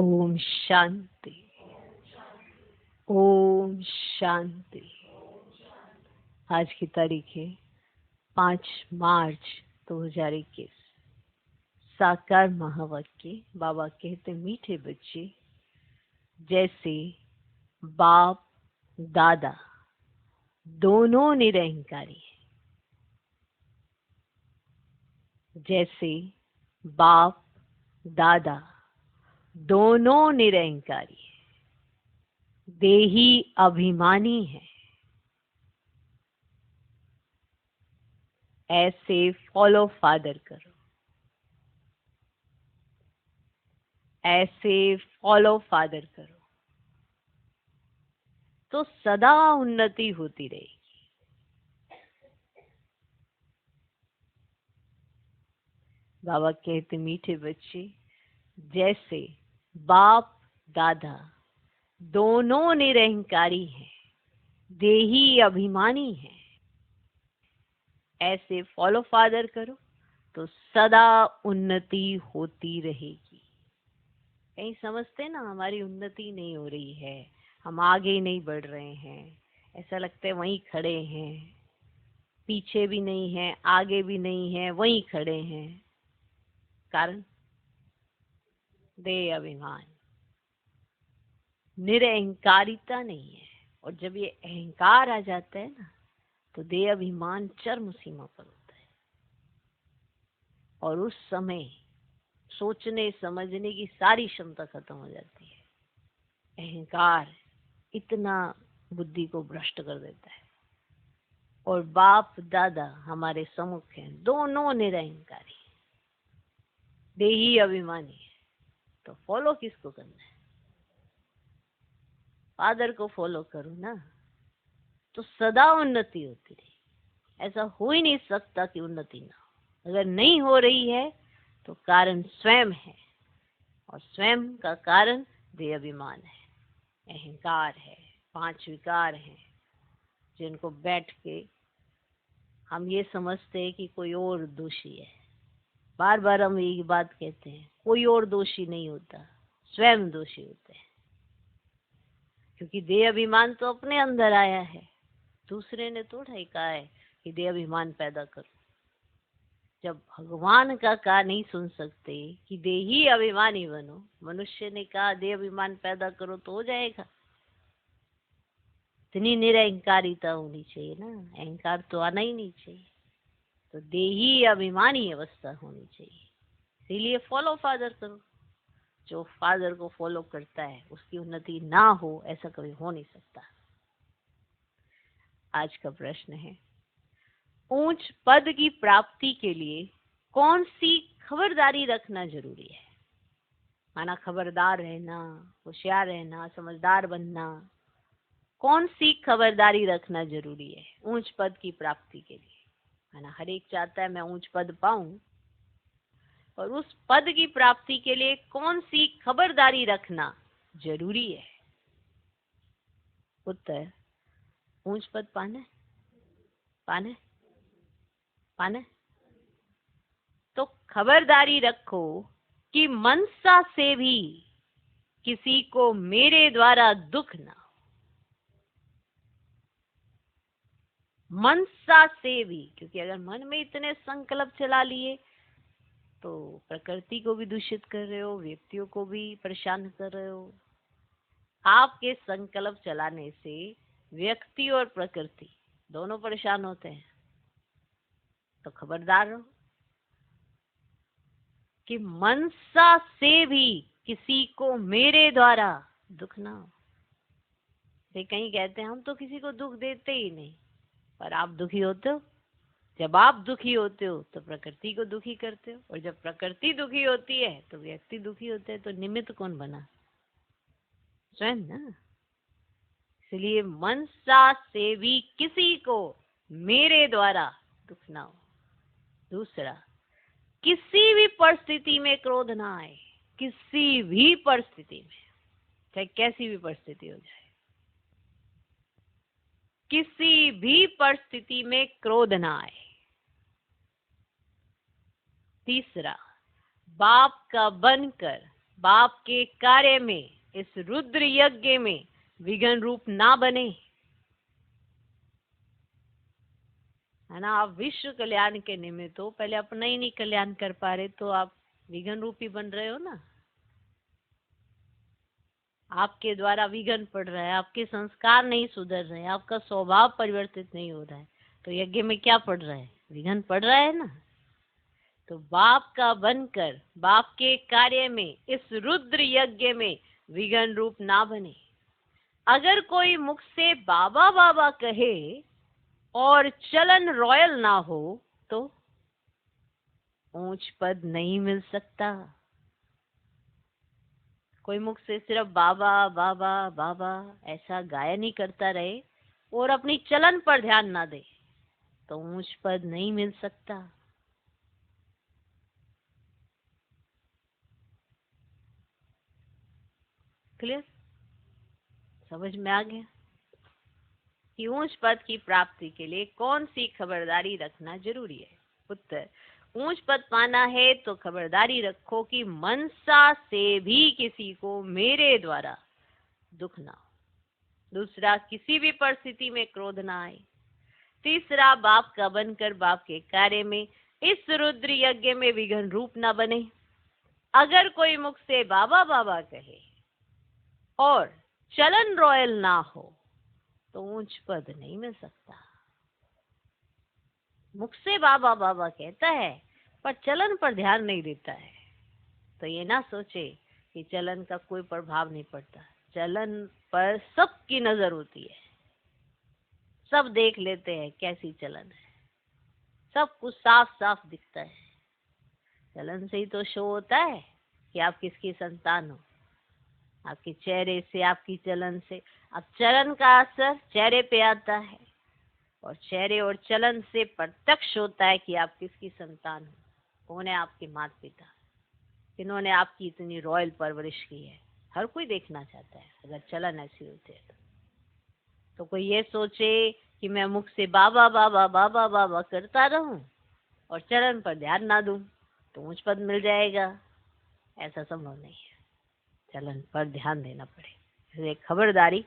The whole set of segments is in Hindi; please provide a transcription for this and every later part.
ओम शांति। ओम शांति। आज की तारीख है 5 मार्च 2021। साकार महावाक्य। बाबा कहते मीठे बच्चे, जैसे बाप दादा दोनों निरहंकारी हैं, जैसे बाप दादा दोनों निरहंकारी हैं, देही अभिमानी है, ऐसे फॉलो फादर करो, ऐसे फॉलो फादर करो तो सदा उन्नति होती रहेगी। बाबा कहते मीठे बच्चे, जैसे बाप दादा दोनों निरहंकारी हैं, देही अभिमानी हैं, ऐसे फॉलो फादर करो तो सदा उन्नति होती रहेगी। कहीं समझते ना, हमारी उन्नति नहीं हो रही है, हम आगे नहीं बढ़ रहे हैं, ऐसा लगता है वहीं खड़े हैं, पीछे भी नहीं है आगे भी नहीं है, वहीं खड़े हैं। कारण देह अभिमान, निरअहकारिता नहीं है। और जब ये अहंकार आ जाता है ना, तो देह अभिमान चरम सीमा पर होता है और उस समय सोचने समझने की सारी क्षमता खत्म हो जाती है। अहंकार इतना बुद्धि को भ्रष्ट कर देता है। और बाप दादा हमारे सम्मुख हैं, दोनों निरअहकारी, देही अभिमानी है, तो फॉलो किसको करना है? फादर को फॉलो करो ना, तो सदा उन्नति होती रही। ऐसा हो ही नहीं सकता कि उन्नति ना हो। अगर नहीं हो रही है तो कारण स्वयं है, और स्वयं का कारण देह अभिमान है, अहंकार है, 5 विकार हैं, जिनको बैठ के हम ये समझते हैं कि कोई और दोषी है। बार बार हम यही बात कहते हैं, कोई और दोषी नहीं होता, स्वयं दोषी होते हैं। क्योंकि देह अभिमान तो अपने अंदर आया है, दूसरे ने थोड़ा ही कहा है कि देह अभिमान पैदा करो। जब भगवान का कहा नहीं सुन सकते कि देही अभिमानी बनो, मनुष्य ने कहा देह अभिमान पैदा करो तो हो जाएगा। इतनी निरअहकारिता होनी चाहिए ना, अहंकार तो आना ही नहीं चाहिए, तो देही अभिमानी अवस्था होनी चाहिए। इसीलिए फॉलो फादर करो। जो फादर को फॉलो करता है उसकी उन्नति ना हो, ऐसा कभी हो नहीं सकता। आज का प्रश्न है, ऊंच पद की प्राप्ति के लिए कौन सी खबरदारी रखना जरूरी है? माना खबरदार रहना, होशियार रहना, समझदार बनना, कौन सी खबरदारी रखना जरूरी है ऊंच पद की प्राप्ति के लिए? माना हर एक चाहता है मैं ऊंच पद पाऊं, और उस पद की प्राप्ति के लिए कौन सी खबरदारी रखना जरूरी है? उत्तर, ऊंच पद पाना पाना पाना तो खबरदारी रखो कि मनसा से भी किसी को मेरे द्वारा दुख ना हो। मनसा से भी, क्योंकि अगर मन में इतने संकल्प चला लिए तो प्रकृति को भी दूषित कर रहे हो, व्यक्तियों को भी परेशान कर रहे हो। आपके संकल्प चलाने से व्यक्ति और प्रकृति दोनों परेशान होते हैं। तो खबरदार रहो कि मनसा से भी किसी को मेरे द्वारा दुख ना हो। कहीं कहते हैं हम तो किसी को दुख देते ही नहीं, पर आप दुखी होते हो। जब आप दुखी होते हो तो प्रकृति को दुखी करते हो, और जब प्रकृति दुखी होती है तो व्यक्ति दुखी होते हैं। तो निमित्त कौन बना? स्वयं ना। इसलिए मनसा से भी किसी को मेरे द्वारा दुख ना हो। दूसरा, किसी भी परिस्थिति में क्रोध ना आए, किसी भी परिस्थिति में, चाहे कैसी भी परिस्थिति हो जाए, किसी भी परिस्थिति में क्रोध ना आए। तीसरा, बाप का बनकर बाप के कार्य में, इस रुद्र यज्ञ में विघ्न रूप ना बने, है ना। आप विश्व कल्याण के निमित्त हो, पहले अपना ही नहीं कल्याण कर पा रहे तो आप विघ्न रूप ही बन रहे हो ना। आपके द्वारा विघ्न पड़ रहा है, आपके संस्कार नहीं सुधर रहे, आपका स्वभाव परिवर्तित नहीं हो रहा है, तो यज्ञ में क्या पड़ रहा है? विघ्न पड़ रहा है ना। तो बाप का बनकर बाप के कार्य में, इस रुद्र यज्ञ में विघ्न रूप ना बने। अगर कोई मुख से बाबा बाबा कहे और चलन रॉयल ना हो तो ऊंच पद नहीं मिल सकता। कोई मुख से सिर्फ बाबा बाबा बाबा ऐसा गायन ही करता रहे और अपनी चलन पर ध्यान ना दे तो ऊंच पद नहीं मिल सकता। क्लियर? समझ में आ गया कि ऊंच पद की प्राप्ति के लिए कौन सी खबरदारी रखना जरूरी है? उत्तर, ऊंच पद पाना है तो खबरदारी रखो कि मनसा से भी किसी को मेरे द्वारा दुख ना हो। दूसरा, किसी भी परिस्थिति में क्रोध ना आए। तीसरा, बाप का बनकर बाप के कार्य में, इस रुद्र यज्ञ में विघ्न रूप ना बने। अगर कोई मुख से बाबा बाबा कहे और चलन रॉयल ना हो तो ऊंच पद नहीं मिल सकता। मुख से बाबा बाबा कहता है पर चलन पर ध्यान नहीं देता है तो ये ना सोचे कि चलन का कोई प्रभाव नहीं पड़ता। चलन पर सबकी नजर होती है, सब देख लेते हैं कैसी चलन है, सब कुछ साफ साफ दिखता है। चलन से ही तो शो होता है कि आप किसकी संतान हो, आपके चेहरे से, आपकी चलन से। अब चलन का असर चेहरे पे आता है और चेहरे और चलन से प्रत्यक्ष होता है कि आप किसकी संतान हो, कौन है आपके माता पिता, जिन्होंने आपकी इतनी रॉयल परवरिश की है। हर कोई देखना चाहता है अगर चलन ऐसी होती है तो कोई ये सोचे कि मैं मुख से बाबा बाबा बाबा बाबा करता रहूं और चलन पर ध्यान ना दूं तो ऊंच पद मिल जाएगा, ऐसा संभव नहीं है। चलन पर ध्यान देना पड़े, इसलिए खबरदारी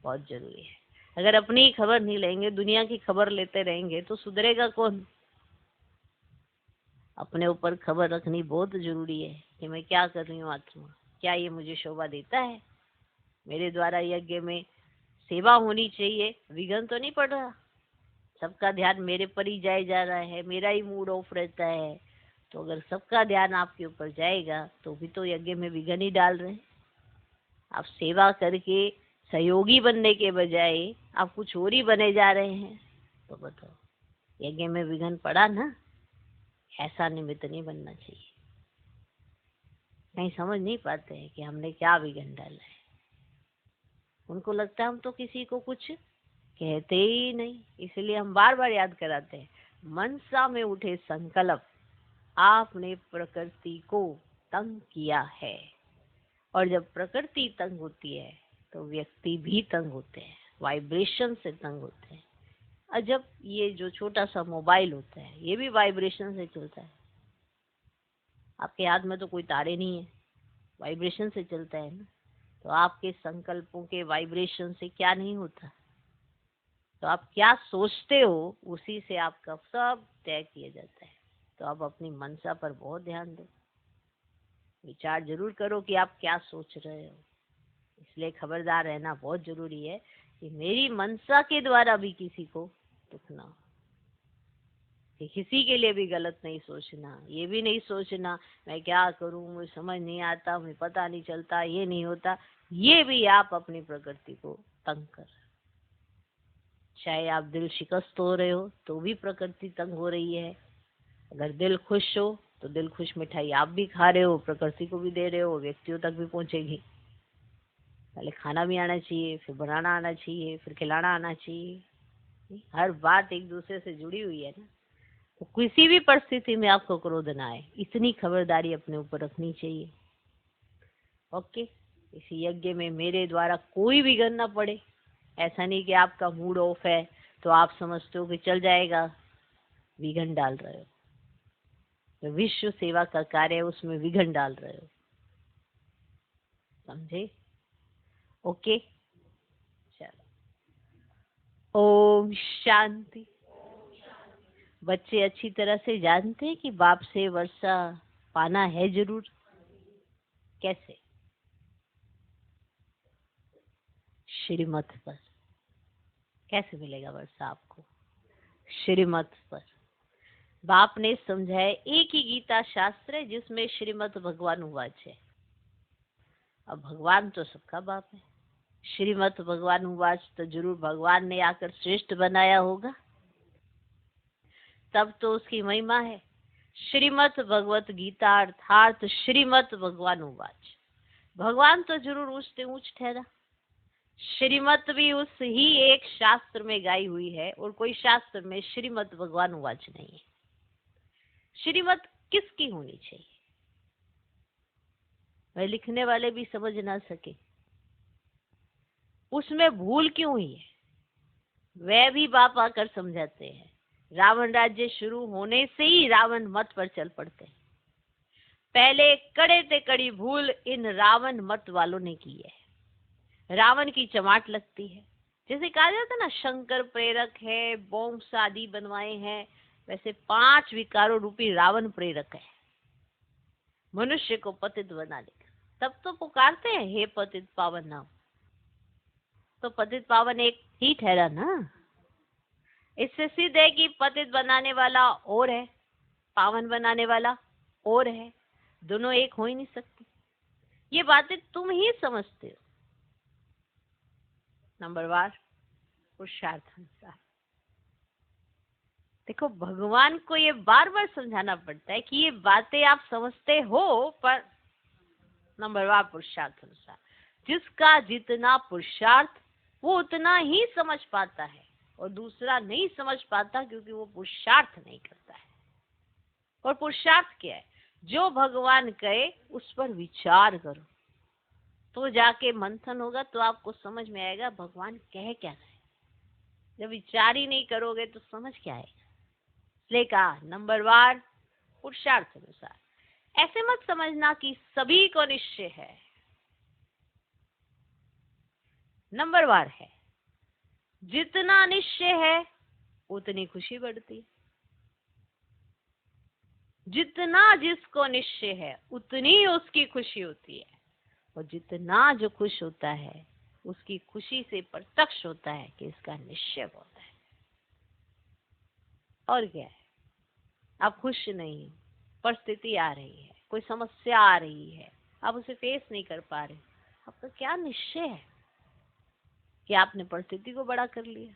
बहुत जरूरी है। अगर अपनी खबर नहीं लेंगे, दुनिया की खबर लेते रहेंगे तो सुधरेगा कौन? अपने ऊपर खबर रखनी बहुत जरूरी है कि मैं क्या कर रही हूँ आत्मा, क्या ये मुझे शोभा देता है, मेरे द्वारा यज्ञ में सेवा होनी चाहिए, विघ्न तो नहीं पड़ रहा, सबका ध्यान मेरे पर ही जाए जा रहा है, मेरा ही मूड ऑफ रहता है। तो अगर सबका ध्यान आपके ऊपर जाएगा तो भी तो यज्ञ में विघ्न ही डाल रहे हैं। आप सेवा करके सहयोगी बनने के बजाय आप कुछ और ही बने जा रहे हैं, तो बताओ यज्ञ में विघ्न पड़ा ना। ऐसा निमित्त नहीं बनना चाहिए। कहीं समझ नहीं पाते हैं कि हमने क्या विघ्न डाला है। उनको लगता है हम तो किसी को कुछ कहते ही नहीं, इसलिए हम बार बार याद कराते हैं, मनसा में उठे संकल्प, आपने प्रकृति को तंग किया है। और जब प्रकृति तंग होती है तो व्यक्ति भी तंग होते हैं, वाइब्रेशन से तंग होते हैं। और जब ये जो छोटा सा मोबाइल होता है ये भी वाइब्रेशन से चलता है, आपके हाथ में तो कोई तारे नहीं है, वाइब्रेशन से चलता है ना। तो आपके संकल्पों के वाइब्रेशन से क्या नहीं होता, तो आप क्या सोचते हो उसी से आपका सब तय किया जाता है। तो आप अपनी मनसा पर बहुत ध्यान दो, विचार जरूर करो कि आप क्या सोच रहे हो। इसलिए खबरदार रहना बहुत जरूरी है कि मेरी मनसा के द्वारा भी किसी को दुख ना हो, कि किसी के लिए भी गलत नहीं सोचना। ये भी नहीं सोचना मैं क्या करूं, मुझे समझ नहीं आता, मुझे पता नहीं चलता, ये नहीं होता। ये भी आप अपनी प्रकृति को तंग कर, चाहे आप दिल शिकस्त हो रहे हो तो भी प्रकृति तंग हो रही है। अगर दिल खुश हो तो दिल खुश मिठाई आप भी खा रहे हो, प्रकृति को भी दे रहे हो, व्यक्तियों तक भी पहुंचेगी। पहले खाना भी आना चाहिए, फिर बनाना आना चाहिए, फिर खिलाना आना चाहिए। हर बात एक दूसरे से जुड़ी हुई है ना। तो किसी भी परिस्थिति में आपको क्रोध ना आए, इतनी खबरदारी अपने ऊपर रखनी चाहिए। ओके, इसी यज्ञ में मेरे द्वारा कोई विघ्न ना पड़े। ऐसा नहीं कि आपका मूड ऑफ है तो आप समझते हो कि चल जाएगा, विघ्न डाल रहे हो। तो विश्व सेवा का कार्य है, उसमें विघ्न डाल रहे हो। समझे? ओके, चलो। ओम शांति। बच्चे अच्छी तरह से जानते हैं कि बाप से वर्षा पाना है जरूर। कैसे? श्रीमत पर। कैसे मिलेगा वर्षा आपको? श्रीमत पर। बाप ने समझाया, एक ही गीता शास्त्र है जिसमें श्रीमत भगवान उवाच है। अब भगवान तो सबका बाप है। श्रीमत भगवान उवाच तो जरूर भगवान ने आकर श्रेष्ठ बनाया होगा, तब तो उसकी महिमा है। श्रीमत भगवत गीता अर्थात श्रीमत भगवान उवाच, भगवान तो जरूर ऊंच से ऊंच ठहरा। श्रीमत भी उस ही एक शास्त्र में गाई हुई है, और कोई शास्त्र में श्रीमत भगवान उवाच नहीं है। श्रीमत किसकी होनी चाहिए? वह लिखने वाले भी समझ ना सके, उसमें भूल क्यों हुई है, वह भी बाप आकर समझाते हैं। रावण राज्य शुरू होने से ही रावण मत पर चल पड़ते हैं। पहले कड़े से कड़ी भूल इन रावण मत वालों ने की है। रावण की चमाट लगती है। जैसे कहा जाता है ना, शंकर प्रेरक है, बॉम्ब्स आदि बनवाए हैं, वैसे 5 विकारों रूपी रावण प्रेरक है मनुष्य को पतित बनाने का। तब तो पुकारते हैं, हे पतित पावन नाम। तो पतित पावन एक ही ठहरा ना। इससे सिद्ध है कि पतित बनाने वाला और है, पावन बनाने वाला और है, दोनों एक हो ही नहीं सकते। ये बातें तुम ही समझते हो। नंबर 1 पुरुषार्थ अनुसार। देखो, भगवान को ये बार बार समझाना पड़ता है कि ये बातें आप समझते हो, पर नंबर 1 पुरुषार्थ अनुसार। जिसका जितना पुरुषार्थ वो उतना ही समझ पाता है, और दूसरा नहीं समझ पाता क्योंकि वो पुरुषार्थ नहीं करता है। और पुरुषार्थ क्या है? जो भगवान कहे उस पर विचार करो, तो जाके मंथन होगा, तो आपको समझ में आएगा भगवान कह क्या रहे। जब विचार ही नहीं करोगे तो समझ क्या आएगा? इसलिए कहा नंबर 1 पुरुषार्थ अनुसार। ऐसे मत समझना कि सभी को निश्चय है। नंबर 1 है, जितना निश्चय है उतनी खुशी बढ़ती है। जितना जिसको निश्चय है उतनी उसकी खुशी होती है, और जितना जो खुश होता है उसकी खुशी से प्रत्यक्ष होता है कि इसका निश्चय होता है। और क्या है? आप खुश नहीं, परिस्थिति आ रही है, कोई समस्या आ रही है, आप उसे फेस नहीं कर पा रहे, आपका क्या निश्चय है कि आपने परिस्थिति को बड़ा कर लिया?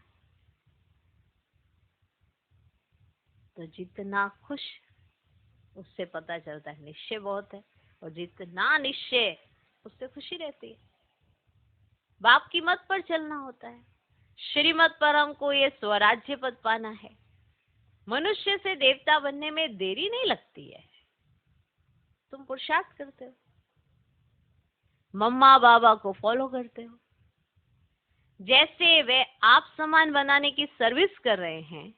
तो जितना खुश, उससे पता चलता है निश्चय बहुत है, और जितना निश्चय उससे खुशी रहती है। बाप की मत पर चलना होता है। श्रीमत पर हमको ये स्वराज्य पद पाना है। मनुष्य से देवता बनने में देरी नहीं लगती है। तुम पुरुषार्थ करते हो, मम्मा बाबा को फॉलो करते हो, जैसे वे आप समान बनाने की सर्विस कर रहे हैं,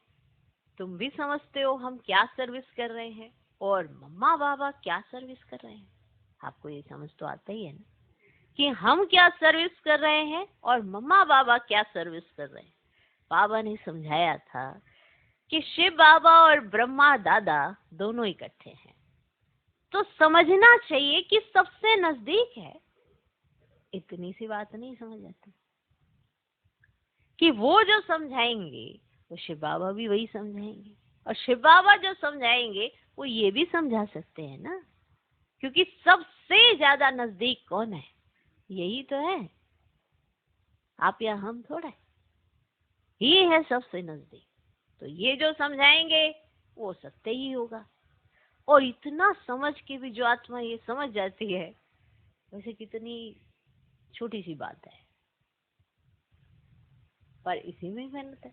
तुम भी समझते हो हम क्या सर्विस कर रहे हैं और मम्मा बाबा क्या सर्विस कर रहे हैं। आपको ये समझ तो आता ही है ना कि हम क्या सर्विस कर रहे हैं और मम्मा बाबा क्या सर्विस कर रहे हैं। बाबा ने समझाया था कि शिव बाबा और ब्रह्मा दादा दोनों इकट्ठे हैं, तो समझना चाहिए कि सबसे नजदीक है। इतनी सी बात नहीं समझ आती कि वो जो समझाएंगे वो शिव बाबा भी वही समझाएंगे, और शिव बाबा जो समझाएंगे वो ये भी समझा सकते हैं ना, क्योंकि सबसे ज्यादा नजदीक कौन है? यही तो है, आप या हम थोड़ा, ये है सबसे नजदीक। तो ये जो समझाएंगे वो सत्य ही होगा। और इतना समझ के भी जो आत्मा ये समझ जाती है, वैसे कितनी छोटी सी बात है, पर इसी में मेहनत है।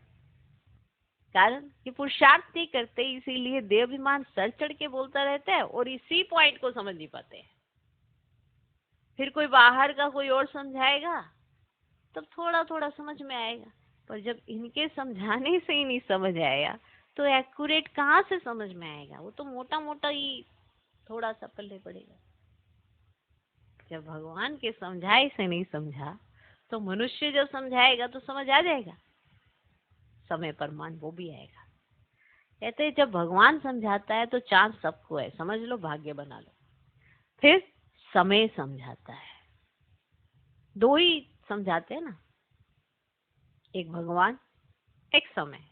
कारण कि पुरुषार्थ नहीं करते, इसीलिए देहाभिमान सर चढ़ के बोलता रहता है और इसी पॉइंट को समझ नहीं पाते हैं। फिर कोई बाहर का कोई और समझाएगा तब थोड़ा थोड़ा समझ में आएगा, पर जब इनके समझाने से ही नहीं समझ आएगा तो एक्यूरेट कहाँ से समझ में आएगा? वो तो मोटा मोटा ही थोड़ा सा पल्ले पड़ेगा। जब भगवान के समझाए से नहीं समझा तो मनुष्य जब समझाएगा तो समझ आ जाएगा, समय पर मान वो भी आएगा। कहते हैं जब भगवान समझाता है तो चांस सबको है, समझ लो, भाग्य बना लो। फिर समय समझाता है, दो ही समझाते हैं ना, एक भगवान एक समय।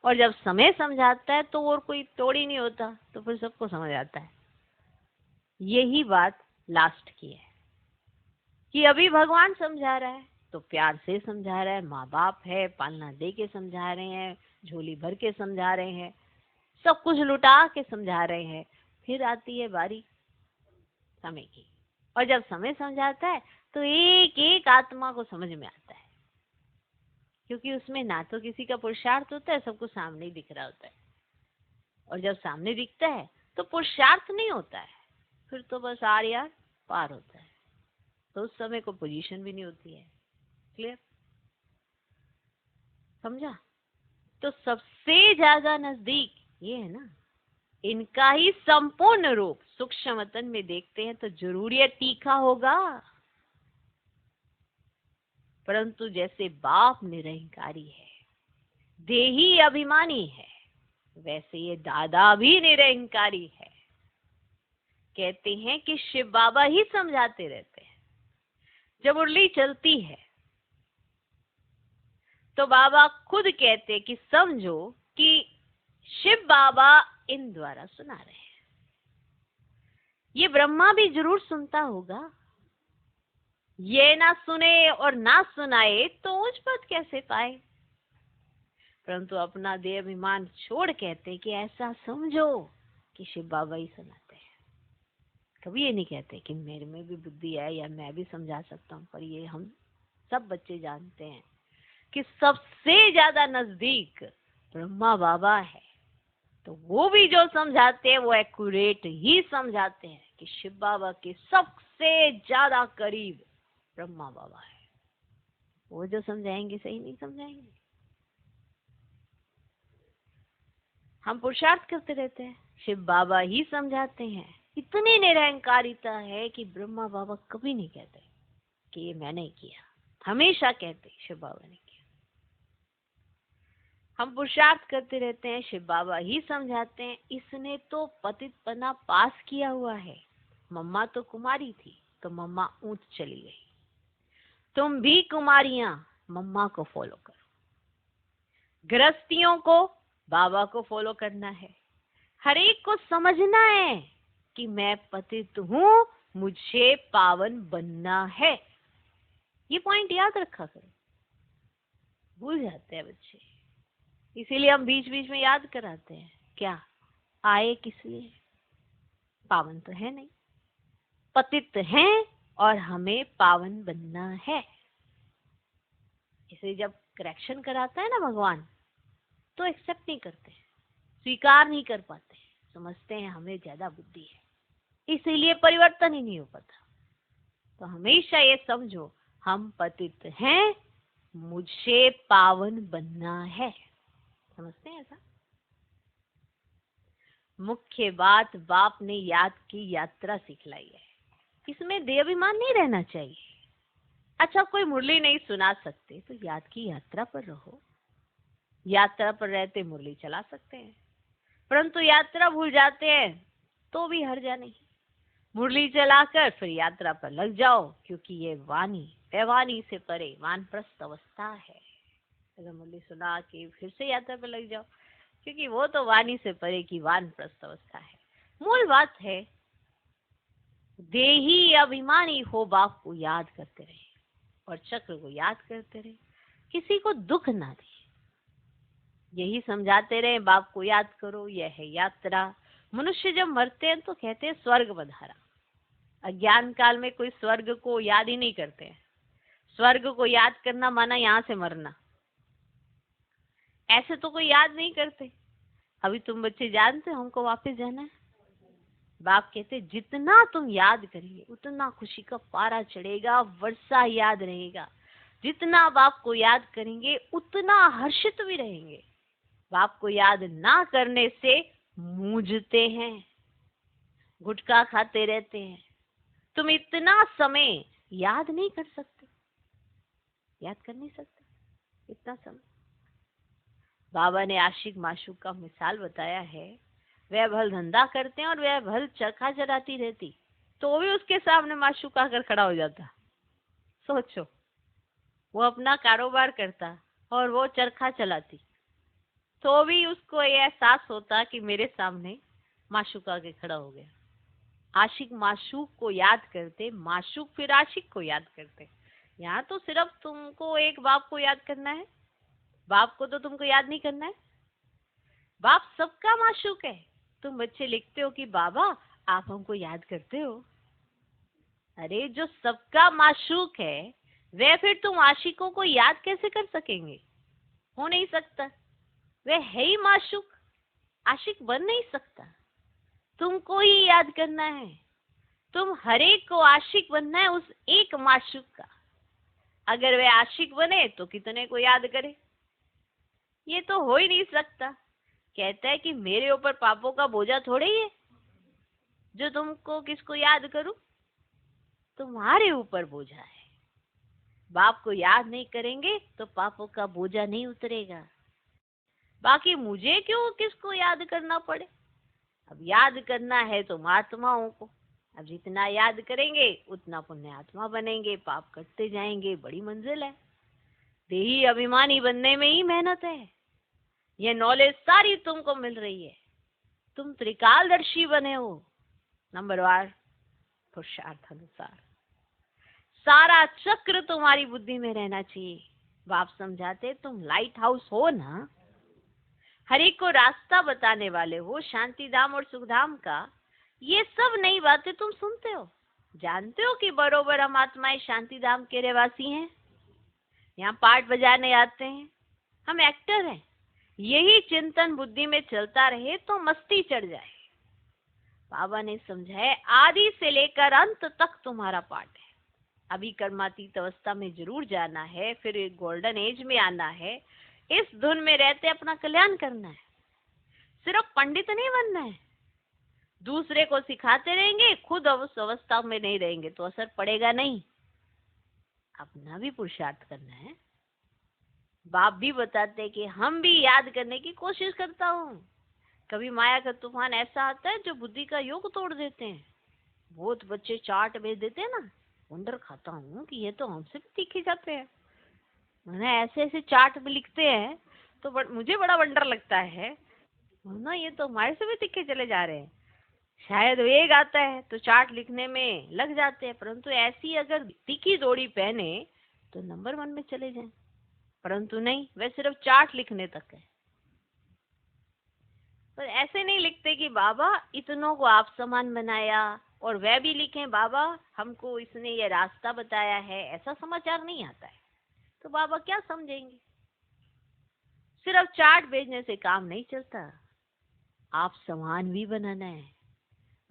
और जब समय समझाता है तो और कोई तोड़ ही नहीं होता, तो फिर सबको समझ आता है। यही बात लास्ट की है कि अभी भगवान समझा रहा है तो प्यार से समझा रहा है, माँ बाप है, पालना दे के समझा रहे हैं, झोली भर के समझा रहे हैं, सब कुछ लुटा के समझा रहे हैं। फिर आती है बारी समय की, और जब समय समझाता है तो एक एक आत्मा को समझ में आता है, क्योंकि उसमें ना तो किसी का पुरुषार्थ होता है, सबको सामने ही दिख रहा होता है। और जब सामने दिखता है तो पुरुषार्थ नहीं होता है, फिर तो बस आर यार पार होता है, तो उस समय को पोजीशन भी नहीं होती है। क्लियर? समझा? तो सबसे ज्यादा नजदीक ये है ना, इनका ही संपूर्ण रूप सूक्ष्म वतन में देखते हैं तो जरूर ये तीखा होगा, परंतु जैसे बाप निरहंकारी है, देही अभिमानी है, वैसे ये दादा भी निरहंकारी है। कहते हैं कि शिव बाबा ही समझाते रहते हैं। जब मुरली चलती है तो बाबा खुद कहते हैं कि समझो कि शिव बाबा इन द्वारा सुना रहे हैं। ये ब्रह्मा भी जरूर सुनता होगा, ये ना सुने और ना सुनाए तो उच्च पद कैसे पाए। परंतु अपना देह अभिमान छोड़ कहते कि ऐसा समझो कि शिव बाबा ही सुनाते हैं। कभी ये नहीं कहते कि मेरे में भी बुद्धि है या मैं भी समझा सकता हूँ, पर ये हम सब बच्चे जानते हैं कि सबसे ज्यादा नजदीक ब्रह्मा बाबा है, तो वो भी जो समझाते हैं वो एक्यूरेट ही समझाते हैं कि शिव बाबा के सबसे ज्यादा करीब ब्रह्मा बाबा है। वो जो समझाएंगे सही नहीं समझाएंगे। हम पुरुषार्थ करते रहते हैं, शिव बाबा ही समझाते हैं। इतनी निरहंकारिता है कि ब्रह्मा बाबा कभी नहीं कहते कि ये मैंने किया, हमेशा कहते शिव बाबा ने किया। हम पुरुषार्थ करते रहते हैं, शिव बाबा ही समझाते हैं इसने तो पतितपना पास किया हुआ है। मम्मा तो कुमारी थी तो मम्मा ऊंच चली गई, तुम भी कुमारियां मम्मा को फॉलो करो। गृहस्थियों को बाबा को फॉलो करना है, हर एक को समझना है कि मैं पतित हूं, मुझे पावन बनना है। ये पॉइंट याद रखा करो, भूल जाते हैं बच्चे, इसीलिए हम बीच बीच में याद कराते हैं। क्या आए किस लिए? पावन तो है नहीं, पतित हैं और हमें पावन बनना है। इसे जब करेक्शन कराता है ना भगवान, तो एक्सेप्ट नहीं करते, स्वीकार नहीं कर पाते, समझते हैं हमें ज्यादा बुद्धि है, इसीलिए परिवर्तन ही नहीं हो पाता। तो हमेशा ये समझो हम पतित हैं, मुझे पावन बनना है। समझते हैं ऐसा? मुख्य बात बाप ने याद की यात्रा सिखलाई है, इसमें देहाभिमान नहीं रहना चाहिए। अच्छा कोई मुरली नहीं सुना सकते तो याद की यात्रा पर रहो, यात्रा पर रहते मुरली चला सकते हैं, परंतु यात्रा भूल जाते हैं तो भी हर्जा नहीं, मुरली चलाकर फिर यात्रा पर लग जाओ, क्योंकि ये वाणी पैवानी से परे वानप्रस्थ अवस्था है। अगर मुरली सुना के फिर से यात्रा पर लग जाओ, क्योंकि वो तो वाणी से परे की वानप्रस्थ अवस्था है। मूल बात है देही अभिमानी हो बाप को याद करते रहे और चक्र को याद करते रहे, किसी को दुख ना दे, यही समझाते रहे बाप को याद करो, यह है यात्रा। मनुष्य जब मरते हैं तो कहते हैं स्वर्ग पधारा। अज्ञान काल में कोई स्वर्ग को याद ही नहीं करते हैं। स्वर्ग को याद करना माना यहाँ से मरना, ऐसे तो कोई याद नहीं करते। अभी तुम बच्चे जानते हो हमको वापस जाना है। बाप कहते जितना तुम याद करेंगे उतना खुशी का पारा चढ़ेगा, वर्षा याद रहेगा। जितना बाप को याद करेंगे उतना हर्षित भी रहेंगे। बाप को याद ना करने से मूंझते हैं, गुटखा खाते रहते हैं, तुम इतना समय याद नहीं कर सकते, याद कर नहीं सकते इतना समय। बाबा ने आशिक माशूक का मिसाल बताया है। वह भल धंधा करते हैं और वह भल चरखा चलाती रहती, तो भी उसके सामने माशूक आकर खड़ा हो जाता। सोचो, वो अपना कारोबार करता और वो चरखा चलाती, तो भी उसको ये एहसास होता कि मेरे सामने माशूक आके खड़ा हो गया। आशिक माशूक को याद करते, माशूक फिर आशिक को याद करते। यहाँ तो सिर्फ तुमको एक बाप को याद करना है, बाप को तो तुमको याद नहीं करना है। बाप सबका माशूक है। तुम बच्चे लिखते हो कि बाबा आप हमको याद करते हो। अरे जो सबका माशूक है वह फिर तुम आशिकों को याद कैसे कर सकेंगे? हो नहीं सकता। वह है ही माशूक, आशिक बन नहीं सकता। तुमको ही याद करना है। तुम हर एक को आशिक बनना है उस एक माशूक का। अगर वह आशिक बने तो कितने को याद करे? ये तो हो ही नहीं सकता। कहता है कि मेरे ऊपर पापों का बोझा थोड़े ही है जो तुमको किसको याद करूं। तुम्हारे ऊपर बोझा है। बाप को याद नहीं करेंगे तो पापों का बोझा नहीं उतरेगा। बाकी मुझे क्यों किसको याद करना पड़े? अब याद करना है तो महात्माओं को। अब जितना याद करेंगे उतना पुण्य आत्मा बनेंगे, पाप कटते जाएंगे। बड़ी मंजिल है। देही अभिमानी बनने में ही मेहनत है। यह नॉलेज सारी तुमको मिल रही है। तुम त्रिकालदर्शी बने हो। नंबरवार पुरुषार्थ अनुसार सारा चक्र तुम्हारी बुद्धि में रहना चाहिए। बाप समझाते तुम लाइट हाउस हो ना, हर एक को रास्ता बताने वाले हो, शांति धाम और सुखधाम का। ये सब नई बातें तुम सुनते हो, जानते हो कि बरोबर हम आत्माएं शांति धाम के रहवासी हैं। यहाँ पाठ बजाने आते हैं, हम एक्टर हैं। यही चिंतन बुद्धि में चलता रहे तो मस्ती चढ़ जाए। बाबा ने समझाया आदि से लेकर अंत तक तुम्हारा पाठ है। अभी कर्मातीत अवस्था में जरूर जाना है, फिर गोल्डन एज में आना है। इस धुन में रहते अपना कल्याण करना है। सिर्फ पंडित नहीं बनना है। दूसरे को सिखाते रहेंगे, खुद उस अवस्था में नहीं रहेंगे तो असर पड़ेगा नहीं। अपना भी पुरुषार्थ करना है। बाप भी बताते कि हम भी याद करने की कोशिश करता हूँ। कभी माया का तूफान ऐसा आता है जो बुद्धि का योग तोड़ देते हैं। बहुत बच्चे चार्ट भेज देते हैं ना, वंडर खाता हूँ कि ये तो हमसे भी तीखे जाते हैं। मैंने ऐसे ऐसे चार्ट में लिखते हैं तो मुझे बड़ा वंडर लगता है ना, ये तो हमारे से भी तीखे चले जा रहे हैं। शायद वेग आता है तो चार्ट लिखने में लग जाते हैं, परंतु ऐसी अगर तीखी जोड़ी पहने तो नंबर 1 में चले जाएं। परंतु नहीं, वह सिर्फ चार्ट लिखने तक है। पर ऐसे नहीं लिखते कि बाबा इतनों को आप समान बनाया, और वह भी लिखें बाबा हमको इसने ये रास्ता बताया है। ऐसा समाचार नहीं आता है तो बाबा क्या समझेंगे? सिर्फ चार्ट भेजने से काम नहीं चलता। आप समान भी बनाना है।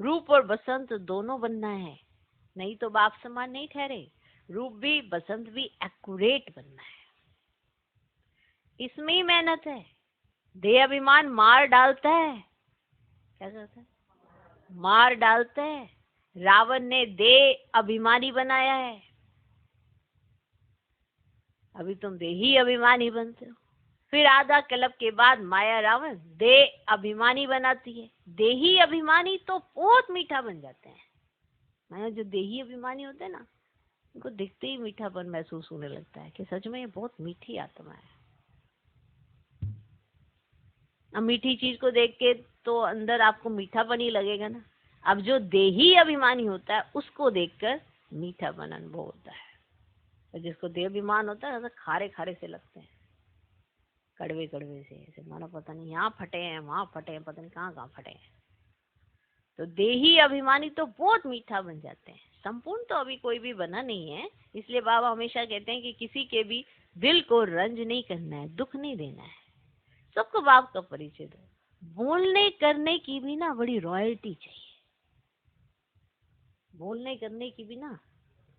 रूप और बसंत दोनों बनना है, नहीं तो बाप समान नहीं ठहरे। रूप भी बसंत भी एक्यूरेट बनना है। इसमें ही मेहनत है। देह अभिमान मार डालता है। क्या करता है? मार डालता है। रावण ने देह अभिमानी बनाया है। अभी तुम देही अभिमानी बनते हो। फिर आधा कल्प के बाद माया रावण देह अभिमानी बनाती है। देही अभिमानी तो बहुत मीठा बन जाते हैं। माया जो देही अभिमानी होते हैं ना, उनको दिखते ही मीठापन महसूस होने लगता है कि सच में ये बहुत मीठी आत्मा है। अब मीठी चीज को देख के तो अंदर आपको मीठापन ही लगेगा ना। अब जो देही अभिमानी होता है उसको देखकर मीठापन अनुभव होता है। और जिसको देह अभिमान होता है ऐसा खारे खारे से लगते हैं, कड़वे कड़वे से, ऐसे मानो पता नहीं यहाँ फटे हैं वहां फटे हैं, पता नहीं कहाँ कहाँ फटे हैं। तो देही अभिमानी तो बहुत मीठा बन जाते हैं। संपूर्ण तो अभी कोई भी बना नहीं है। इसलिए बाबा हमेशा कहते हैं कि किसी के भी दिल को रंज नहीं करना है, दुख नहीं देना है। सबको बाप का परिचय दो। बोलने करने की भी ना बड़ी रॉयल्टी चाहिए। बोलने करने की भी ना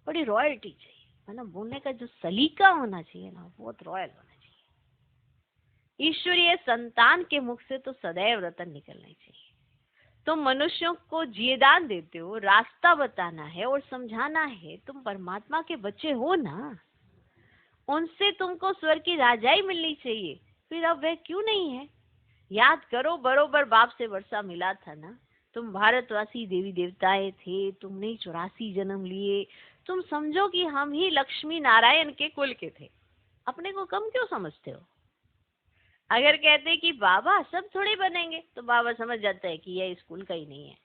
बड़ी रॉयल्टी चाहिए, है ना। बोलने का जो सलीका होना चाहिए ना, बहुत रॉयल होना चाहिए। ईश्वरीय संतान के मुख से तो सदैव रतन निकलना चाहिए। तुम मनुष्यों को जीदान देते हो, रास्ता बताना है और समझाना है। तुम परमात्मा के बच्चे हो ना, उनसे तुमको स्वर्ग की राजाई मिलनी चाहिए, फिर अब वह क्यों नहीं है? याद करो, बरोबर बाप से वर्षा मिला था ना। तुम भारतवासी देवी देवताएं थे, तुमने 84 जन्म लिए। तुम समझो कि हम ही लक्ष्मी नारायण के कुल के थे। अपने को कम क्यों समझते हो? अगर कहते कि बाबा सब थोड़े बनेंगे, तो बाबा समझ जाता है कि यह स्कूल का ही नहीं है,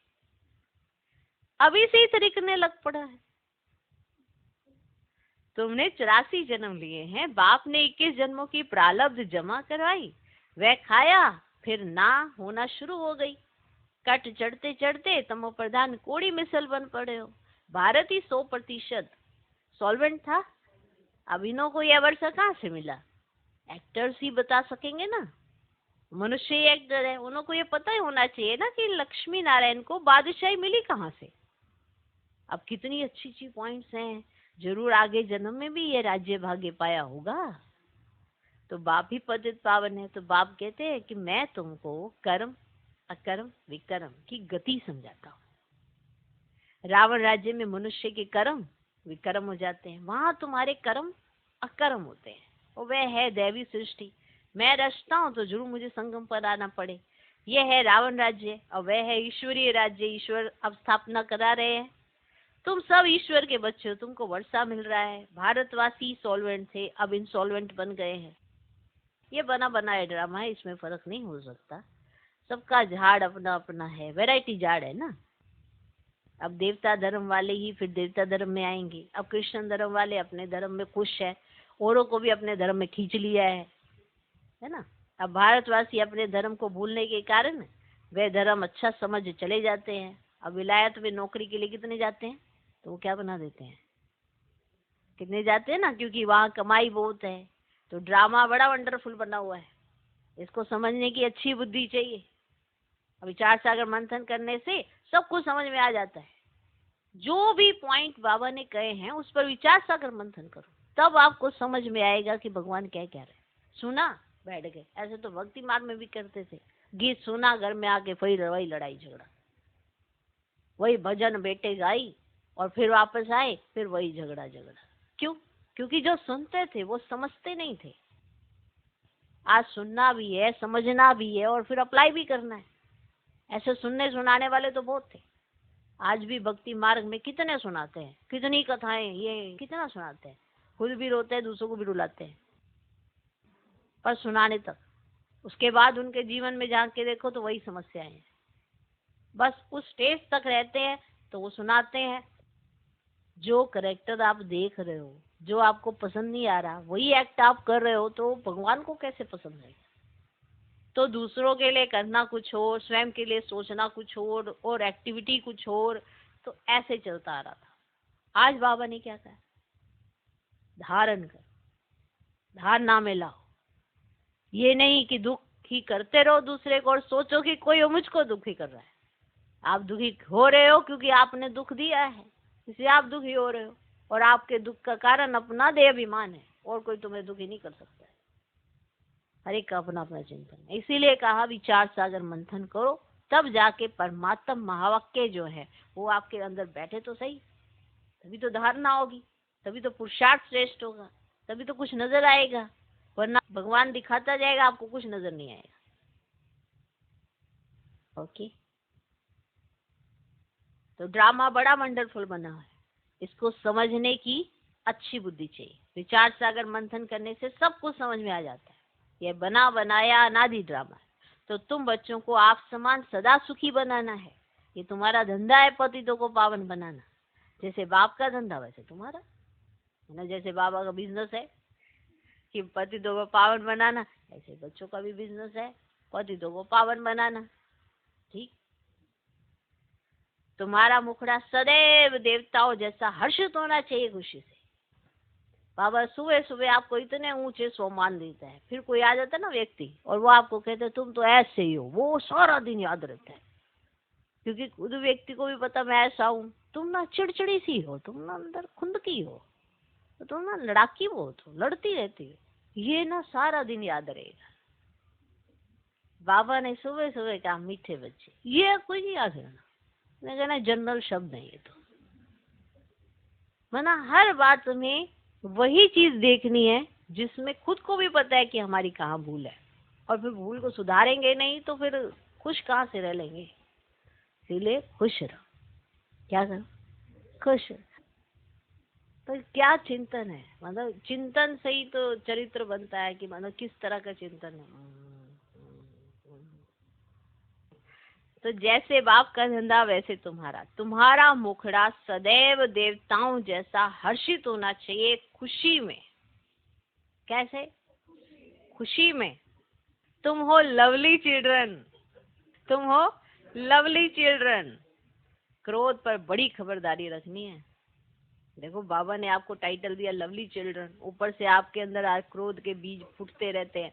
अभी से ही तरीकने लग पड़ा है। तुमने 84 जन्म लिए हैं, बाप ने 21 जन्मों की प्रारब्ध जमा करवाई, वह खाया, फिर ना होना शुरू हो गई। कट चढ़ते चढ़ते तमो प्रधान कोड़ी मिसल बन पड़े हो। भारत ही 100% सॉल्वेंट था। अब इन्हों को यह वर्षा कहाँ से मिला? एक्टर्स ही बता सकेंगे ना, मनुष्य ही एक्टर है, उनको ये पता ही होना चाहिए ना कि लक्ष्मी नारायण को बादशाही मिली कहाँ से। अब कितनी अच्छी अच्छी पॉइंट्स हैं, जरूर आगे जन्म में भी ये राज्य भाग्य पाया होगा। तो बाप ही पतित पावन है, तो बाप कहते हैं कि मैं तुमको कर्म अकर्म विकर्म की गति समझाता हूँ। रावण राज्य में मनुष्य के कर्म विकर्म हो जाते हैं, वहां तुम्हारे कर्म अकर्म होते हैं, और वह है दैवी सृष्टि। मैं रचता हूँ तो जरूर मुझे संगम पर आना पड़े। यह है रावण राज्य, और वह है ईश्वरीय राज्य। ईश्वर अब स्थापना करा रहे हैं। तुम सब ईश्वर के बच्चे हो, तुमको वर्षा मिल रहा है। भारतवासी सॉल्वेंट थे, अब इंसॉल्वेंट बन गए हैं। ये बना बनाया ड्रामा है, इसमें फर्क नहीं हो सकता। सबका झाड़ अपना अपना है, वैरायटी झाड़ है ना। अब देवता धर्म वाले ही फिर देवता धर्म में आएंगे। अब कृष्ण धर्म वाले अपने धर्म में खुश है, औरों को भी अपने धर्म में खींच लिया है ना। अब भारतवासी अपने धर्म को भूलने के कारण वे धर्म अच्छा समझ चले जाते हैं। अब विलायत में नौकरी के लिए कितने जाते हैं, तो वो क्या बना देते हैं, कितने जाते हैं ना, क्योंकि वहाँ कमाई बहुत है। तो ड्रामा बड़ा वंडरफुल बना हुआ है, इसको समझने की अच्छी बुद्धि चाहिए। विचार सागर मंथन करने से सब कुछ समझ में आ जाता है। जो भी पॉइंट बाबा ने कहे हैं उस पर विचार सागर मंथन करो, तब आपको समझ में आएगा कि भगवान क्या कह रहे। सुना, बैठ गए। ऐसे तो भक्ति मार्ग में भी करते थे, गीत सुना, घर में आके फिर वही लड़ाई झगड़ा, वही भजन बेटे गाई, और फिर वापस आए, फिर वही झगड़ा झगड़ा। क्यों? क्योंकि जो सुनते थे वो समझते नहीं थे। आज सुनना भी है, समझना भी है, और फिर अप्लाई भी करना है। ऐसे सुनने सुनाने वाले तो बहुत थे। आज भी भक्ति मार्ग में कितने सुनाते हैं, कितनी कथाएं, ये कितना सुनाते हैं, खुद भी रोते हैं, दूसरों को भी रुलाते हैं, पर सुनाने तक। उसके बाद उनके जीवन में झांक के देखो तो वही समस्याएं हैं। बस उस स्टेज तक रहते हैं तो वो सुनाते हैं। जो करेक्टर आप देख रहे हो, जो आपको पसंद नहीं आ रहा, वही एक्ट आप कर रहे हो, तो भगवान को कैसे पसंद आएगा? तो दूसरों के लिए करना कुछ और, स्वयं के लिए सोचना कुछ और एक्टिविटी कुछ और, तो ऐसे चलता आ रहा था। आज बाबा ने क्या कहा, धारण कर, धारणा में लाओ। ये नहीं कि दुख ही करते रहो दूसरे को और सोचो कि कोई मुझको दुखी कर रहा है। आप दुखी हो रहे हो क्योंकि आपने दुख दिया है, इसलिए आप दुखी हो रहे हो, और आपके दुख का कारण अपना देह अभिमान है, और कोई तुम्हें दुखी नहीं कर सकता है। हर एक का अपना अपना चिंतन है। इसीलिए कहा विचार सागर मंथन करो, तब जाके परमात्म महावाक्य जो है वो आपके अंदर बैठे तो सही, तभी तो धारणा होगी, तभी तो पुरुषार्थ श्रेष्ठ होगा, तभी तो कुछ नजर आएगा। वरना भगवान दिखाता जाएगा, आपको कुछ नजर नहीं आएगा। ओके, तो ड्रामा बड़ा वंडरफुल बना है, इसको समझने की अच्छी बुद्धि चाहिए। विचार सागर मंथन करने से सब कुछ समझ में आ जाता है। यह बना बनाया अनादि ड्रामा है। तो तुम बच्चों को आप समान सदा सुखी बनाना है। ये तुम्हारा धंधा है, पतितों को पावन बनाना। जैसे बाप का धंधा वैसे तुम्हारा है ना। जैसे बाबा का बिजनेस है कि पतितों को पावन बनाना, ऐसे बच्चों का भी बिजनेस है पतितों को पावन बनाना। ठीक, तुम्हारा मुखड़ा सदैव देवताओं जैसा हर्षित होना चाहिए खुशी से। बाबा सुबह सुबह आपको इतने ऊंचे सम्मान देता है, फिर कोई आ जाता है ना व्यक्ति और वो आपको कहते तुम तो ऐसे ही हो, वो सारा दिन याद रहता है, क्योंकि खुद व्यक्ति को भी पता मैं ऐसा हूँ। तुम ना चिड़चिड़ी सी हो, तुम ना अंदर खुंदकी हो, तो तुम ना लड़ाकी बहुत हो, लड़ती रहती हो, ये ना सारा दिन याद रहेगा। बाबा ने सुबह सुबह कहा मीठे बच्चे, ये कोई नहीं याद रहना। मैं कहना जनरल शब्द है ये तो, वरना हर बात में वही चीज देखनी है जिसमें खुद को भी पता है कि हमारी कहाँ भूल है, और फिर भूल को सुधारेंगे नहीं तो फिर खुश कहाँ से रह लेंगे। इसीलिए खुश रहो। क्या करो? खुश रहो। तो क्या चिंतन है, मतलब चिंतन से ही तो चरित्र बनता है कि मतलब किस तरह का चिंतन है। तो जैसे बाप का धंधा वैसे तुम्हारा मुखड़ा सदैव देवताओं जैसा हर्षित होना चाहिए, खुशी में। कैसे? खुशी में। तुम हो लवली चिल्ड्रन, तुम हो लवली चिल्ड्रन। क्रोध पर बड़ी खबरदारी रखनी है। देखो बाबा ने आपको टाइटल दिया लवली चिल्ड्रन, ऊपर से आपके अंदर आज क्रोध के बीज फूटते रहते हैं,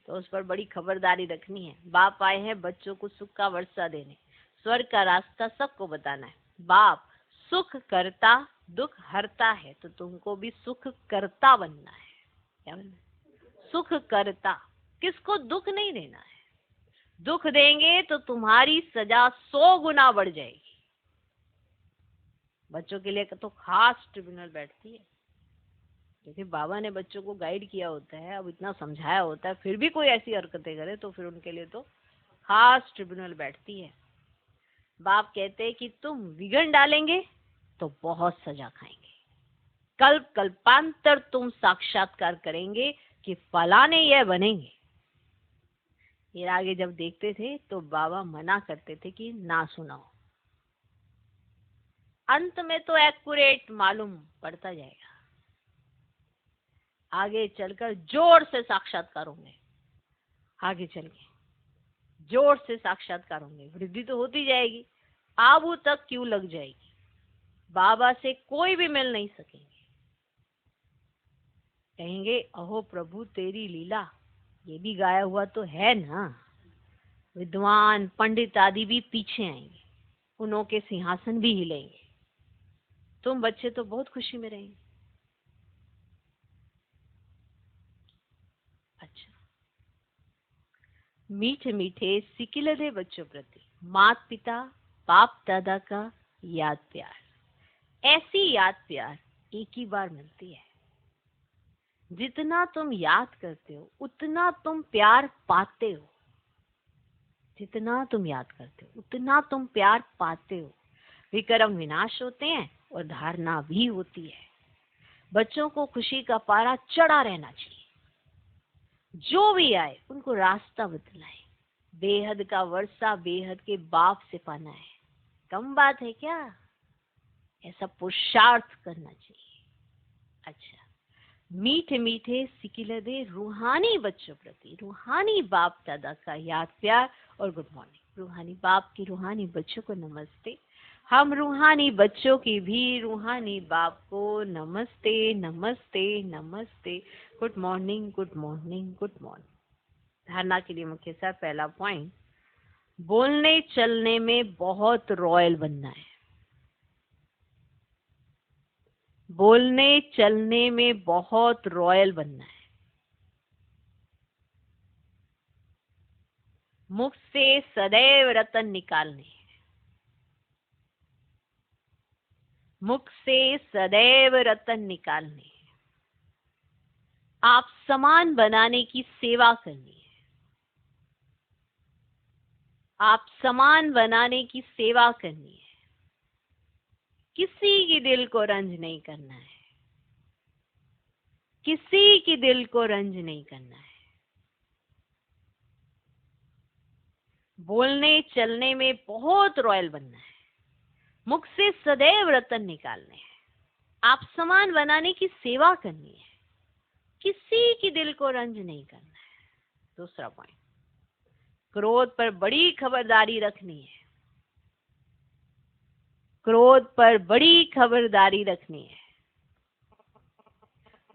तो उस पर बड़ी खबरदारी रखनी है। बाप आए हैं बच्चों को सुख का वर्षा देने, स्वर्ग का रास्ता सबको बताना है। बाप सुख करता दुख हरता है, तो तुमको भी सुख करता बनना है। क्या बनना है? सुख करता। किसको दुख नहीं देना है। दुख देंगे तो तुम्हारी सजा 100 गुना बढ़ जाएगी। बच्चों के लिए तो खास ट्रिब्यूनल बैठती है, क्योंकि बाबा ने बच्चों को गाइड किया होता है, अब इतना समझाया होता है, फिर भी कोई ऐसी हरकतें करे तो फिर उनके लिए तो खास ट्रिब्यूनल बैठती है। बाप कहते हैं कि तुम विघन डालेंगे तो बहुत सजा खाएंगे। कल्प कल्पांतर तुम साक्षात्कार करेंगे कि फलाने यह बनेंगे। ये आगे जब देखते थे तो बाबा मना करते थे कि ना सुनाओ। अंत में तो एक्यूरेट मालूम पड़ता जाएगा, आगे चलकर जोर से साक्षात्कार होंगे। आगे चल के जोर से साक्षात्कार होंगे, वृद्धि तो होती जाएगी, आबू तक क्यों लग जाएगी। बाबा से कोई भी मिल नहीं सकेंगे, कहेंगे अहो प्रभु तेरी लीला। ये भी गाया हुआ तो है ना। विद्वान पंडित आदि भी पीछे आएंगे, उन्हों के सिंहासन भी हिलेंगे, तुम बच्चे तो बहुत खुशी में रहेंगे। अच्छा, मीठे मीठे सिकिलदे बच्चों प्रति माता पिता बाप दादा का याद प्यार। ऐसी याद प्यार एक ही बार मिलती है। जितना तुम याद करते हो उतना तुम प्यार पाते हो। जितना तुम याद करते हो उतना तुम प्यार पाते हो। विक्रम विनाश होते हैं और धारणा भी होती है। बच्चों को खुशी का पारा चढ़ा रहना चाहिए। जो भी आए उनको रास्ता बतलाए। बेहद का वर्षा बेहद के बाप से पाना है, कम बात है क्या? ऐसा पुरुषार्थ करना चाहिए। अच्छा, मीठे मीठे सिकिलदे रूहानी बच्चों प्रति रूहानी बाप दादा का याद प्यार और गुड मॉर्निंग। रूहानी बाप की रूहानी बच्चों को नमस्ते। हम रूहानी बच्चों की भी रूहानी बाप को नमस्ते नमस्ते नमस्ते। Good morning good morning good morning. धारणा के लिए मुख्य सार पहला पॉइंट, बोलने चलने में बहुत रॉयल बनना है। बोलने चलने में बहुत रॉयल बनना है। मुख से सदैव रतन निकालने हैं। मुख से सदैव रतन निकालने हैं। आप समान बनाने की सेवा करनी है। आप समान बनाने की सेवा करनी है। किसी की दिल को रंज नहीं करना है। किसी की दिल को रंज नहीं करना है। बोलने चलने में बहुत रॉयल बनना है। मुख से सदैव रतन निकालने हैं। आप समान बनाने की सेवा करनी है। किसी की दिल को रंज नहीं करना है। दूसरा पॉइंट, क्रोध पर बड़ी खबरदारी रखनी है। क्रोध पर बड़ी खबरदारी रखनी है।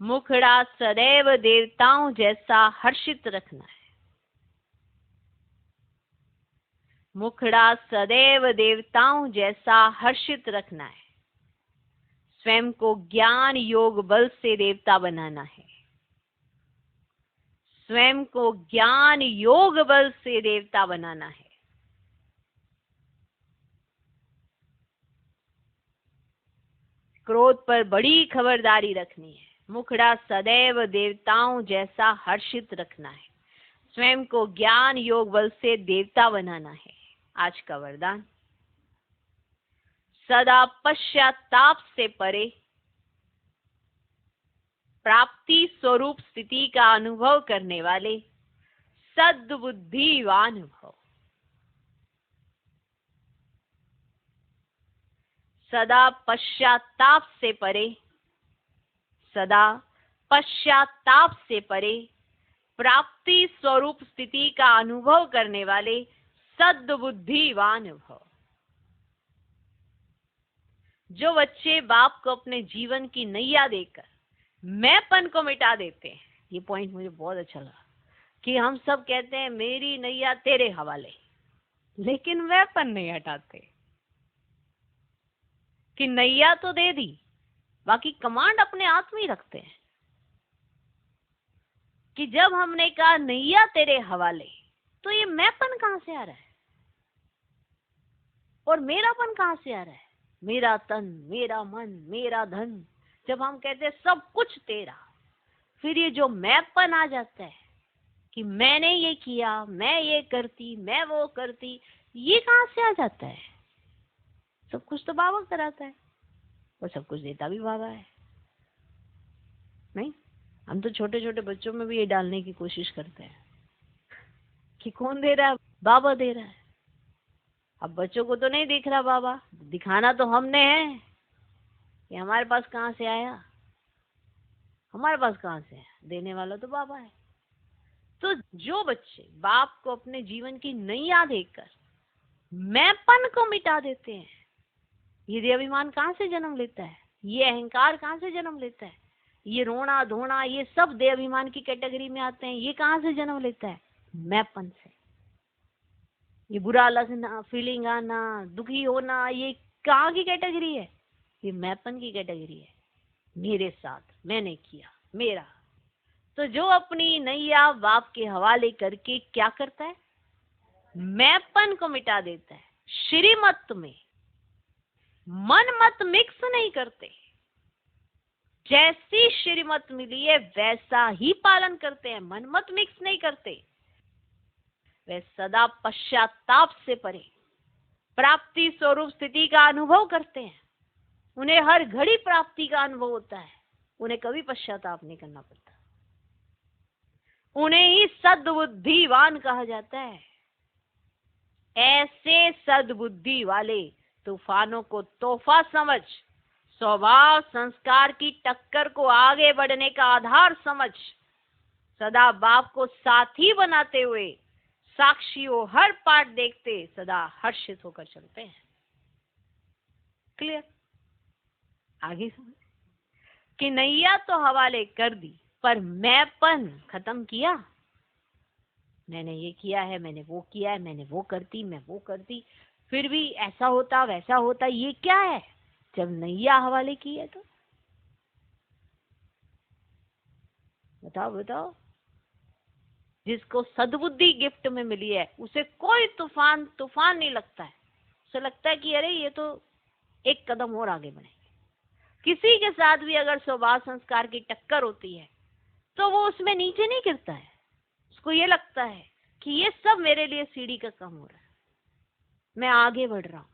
मुखड़ा सदैव देवताओं जैसा हर्षित रखना है। मुखड़ा सदैव देवताओं जैसा हर्षित रखना है। स्वयं को ज्ञान योग बल से देवता बनाना है। स्वयं को ज्ञान योग बल से देवता बनाना है। क्रोध पर बड़ी खबरदारी रखनी है। मुखड़ा सदैव देवताओं जैसा हर्षित रखना है। स्वयं को ज्ञान योग बल से देवता बनाना है। आज का वरदान, सदा पश्चाताप से परे प्राप्ति स्वरूप स्थिति का अनुभव करने वाले सद्बुद्धिवान भव। सदा पश्चाताप से परे, सदा पश्चाताप से परे प्राप्ति स्वरूप स्थिति का अनुभव करने वाले सद्बुद्धिवान भव। जो बच्चे बाप को अपने जीवन की नैया देकर मैंपन को मिटा देते हैं, ये पॉइंट मुझे बहुत अच्छा लगा कि हम सब कहते हैं मेरी नैया तेरे हवाले, लेकिन मैंपन नहीं हटाते कि नैया तो दे दी, बाकी कमांड अपने हाथ में ही रखते हैं। कि जब हमने कहा नैया तेरे हवाले, तो ये मैंपन कहां से आ रहा है और मेरापन कहां से आ रहा है? मेरा तन, मेरा मन, मेरा धन, जब हम कहते हैं सब कुछ तेरा, फिर ये जो मैंपन आ जाता है कि मैंने ये किया, मैं ये करती, मैं वो करती, ये कहां से आ जाता है? सब कुछ तो बाबा कराता है और सब कुछ देता भी बाबा है। नहीं, हम तो छोटे छोटे बच्चों में भी ये डालने की कोशिश करते हैं कि कौन दे रहा है? बाबा दे रहा है। अब बच्चों को तो नहीं दिख रहा बाबा, दिखाना तो हमने है कि हमारे पास कहां से आया, हमारे पास कहां से है, देने वाला तो बाबा है। तो जो बच्चे बाप को अपने जीवन की नैया देकर मैंपन को मिटा देते हैं, ये देहाभिमान कहां से जन्म लेता है? ये अहंकार कहां से जन्म लेता है? ये रोना धोना, ये सब देहाभिमान की कैटेगरी में आते हैं। ये कहां से जन्म लेता है? मैंपन से। ये बुरा लगना, फीलिंग आना, दुखी होना, ये कहाँ की कैटेगरी है? ये मैंपन की कैटेगरी है। मेरे साथ, मैंने किया, मेरा। तो जो अपनी नैया बाप के हवाले करके क्या करता है? मैंपन को मिटा देता है। श्रीमत में मन मत मिक्स नहीं करते, जैसी श्रीमत मिली है वैसा ही पालन करते हैं, मन मत मिक्स नहीं करते। वे सदा पश्चाताप से परे प्राप्ति स्वरूप स्थिति का अनुभव करते हैं। उन्हें हर घड़ी प्राप्ति का अनुभव होता है, उन्हें कभी पश्चाताप नहीं करना पड़ता। उन्हें ही सद्बुद्धिवान कहा जाता है। ऐसे सद्बुद्धि वाले तूफानों को तोहफा समझ, स्वभाव संस्कार की टक्कर को आगे बढ़ने का आधार समझ, सदा बाप को साथी बनाते हुए साक्षियों हर पाठ देखते सदा हर्षित होकर चलते हैं। क्लियर? आगे समझ कि नैया तो हवाले कर दी, पर मैंपन खत्म किया। मैंने ये किया है, मैंने वो किया है, मैंने वो करती, मैं वो करती, फिर भी ऐसा होता वैसा होता, ये क्या है? जब नैया हवाले की है तो बताओ बताओ। जिसको सद्बुद्धि गिफ्ट में मिली है उसे कोई तूफान नहीं लगता है। उसे लगता है कि अरे ये तो एक कदम और आगे बढ़ेंगे। किसी के साथ भी अगर स्वभाव संस्कार की टक्कर होती है तो वो उसमें नीचे नहीं गिरता है। उसको ये लगता है कि ये सब मेरे लिए सीढ़ी का काम हो रहा है, मैं आगे बढ़ रहा हूँ,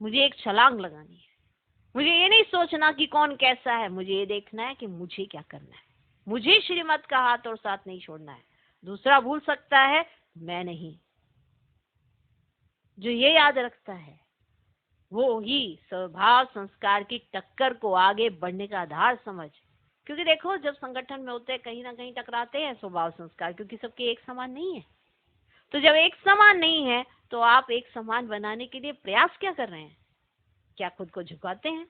मुझे एक छलांग लगानी है। मुझे ये नहीं सोचना कि कौन कैसा है, मुझे ये देखना है कि मुझे क्या करना है। मुझे श्रीमत का हाथ और साथ नहीं छोड़ना है। दूसरा भूल सकता है, मैं नहीं। जो ये याद रखता है वो ही स्वभाव संस्कार की टक्कर को आगे बढ़ने का आधार समझ। क्योंकि देखो, जब संगठन में होते हैं कहीं ना कहीं टकराते हैं स्वभाव संस्कार, क्योंकि सबके एक समान नहीं है। तो जब एक समान नहीं है तो आप एक समान बनाने के लिए प्रयास क्या कर रहे हैं? क्या खुद को झुकाते हैं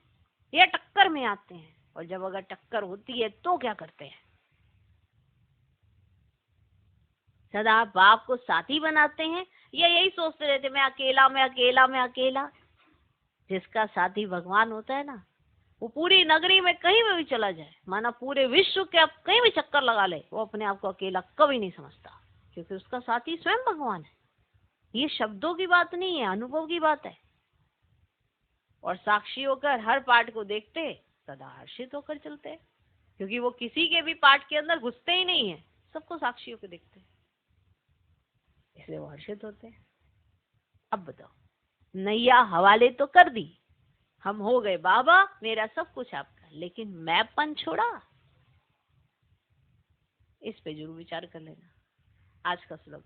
या टक्कर में आते हैं? और जब अगर टक्कर होती है तो क्या करते हैं? सदा बाप को साथी बनाते हैं या यही सोचते रहते मैं अकेला, मैं अकेला, मैं अकेला? जिसका साथी भगवान होता है ना, वो पूरी नगरी में कहीं में भी चला जाए, माना पूरे विश्व के आप कहीं भी चक्कर लगा ले, वो अपने आप को अकेला कभी नहीं समझता, क्योंकि उसका साथी स्वयं भगवान है। ये शब्दों की बात नहीं है, अनुभव की बात है। और साक्षी होकर हर पाठ को देखते, सदा हर्षित होकर चलते, क्योंकि वो किसी के भी पाठ के अंदर घुसते ही नहीं है, सबको साक्षी होकर देखते, इसलिए वो हर्षित होते हैं। अब बताओ, नैया हवाले तो कर दी, हम हो गए बाबा, मेरा सब कुछ आपका, लेकिन मैंपन छोड़ा? इस पे जरूर विचार कर लेना। आज का श्लोक,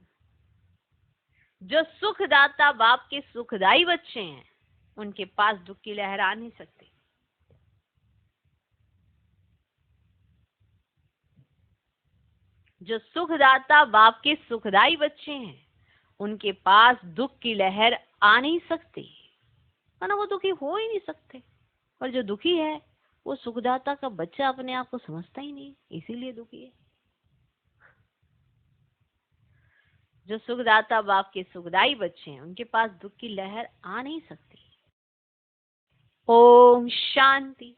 जो सुखदाता बाप के सुखदाई बच्चे हैं, उनके पास दुख की लहर आ नहीं सकती। जो सुखदाता बाप के सुखदाई बच्चे हैं, उनके पास दुख की लहर आ नहीं सकती, है ना, वो दुखी हो ही नहीं सकते। और जो दुखी है वो सुखदाता का बच्चा अपने आप को समझता ही नहीं, इसीलिए दुखी है। जो सुखदाता बाप के सुखदाई बच्चे हैं, उनके पास दुख की लहर आ नहीं सकती। ओम शांति।